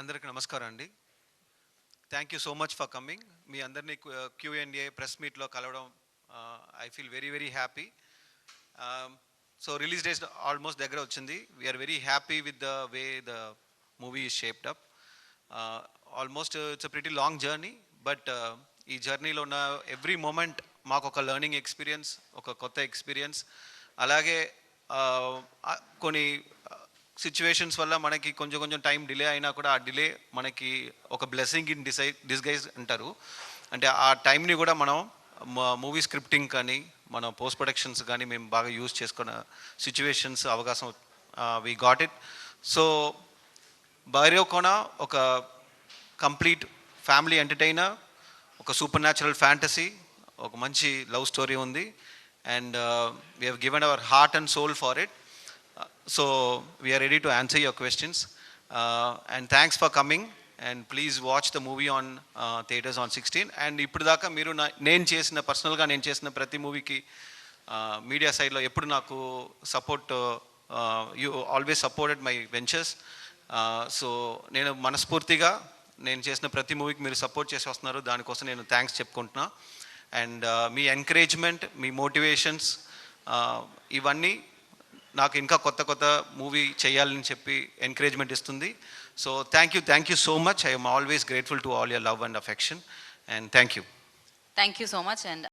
అందరికి నమస్కారం అండి. Thank you so much for coming. మీ అందరినీ క్యూఎండిఏ ప్రెస్ మీట్లో కలవడం I feel very very happy. So release date almost దగ్గర వచ్చింది. We're very happy with the way the movie is shaped up. Almost it's a pretty long journey, but ఈ జర్నీలో ఉన్న every moment మాకు ఒక learning experience, ఒక కొత్త experience. అలాగే కొన్ని సిచ్యువేషన్స్ వల్ల మనకి కొంచెం టైం డిలే అయినా కూడా ఆ డిలే మనకి ఒక బ్లెస్సింగ్ ఇన్ డిస్గైజ్ అంటారు. అంటే ఆ టైంని కూడా మనం మూవీ స్క్రిప్టింగ్ కానీ మన పోస్ట్ ప్రొడక్షన్స్ కానీ మేము బాగా యూజ్ చేసుకున్న సిచ్యువేషన్స్ అవకాశం we got it. So Bhairav ఒక కంప్లీట్ ఫ్యామిలీ ఎంటర్టైనర్, ఒక సూపర్ న్యాచురల్ ఫ్యాంటసీ, ఒక మంచి లవ్ స్టోరీ ఉంది. And we have given our heart and soul for it. So we are ready to answer your questions, and thanks for coming, and please watch the movie on theaters on 16. And ఇప్పుడు దాకా మీరు నేను చేసిన పర్సనల్గా నేను చేసిన ప్రతి మూవీకి మీడియా సైడ్లో ఎప్పుడు నాకు support, you always supported my ventures. So నేను మనస్ఫూర్తిగా నేను చేసిన ప్రతి మూవీకి మీరు సపోర్ట్ చేసి వస్తున్నారు, దానికోసం నేను థ్యాంక్స్ చెప్పుకుంటున్నా. అండ్ మీ ఎంకరేజ్మెంట్, మీ మోటివేషన్స్ ఇవన్నీ నాకు ఇంకా కొత్త మూవీ చేయాలని చెప్పి ఎంకరేజ్మెంట్ ఇస్తుంది. So thank you so much. I'm always grateful to all your love and affection, and thank you so much. And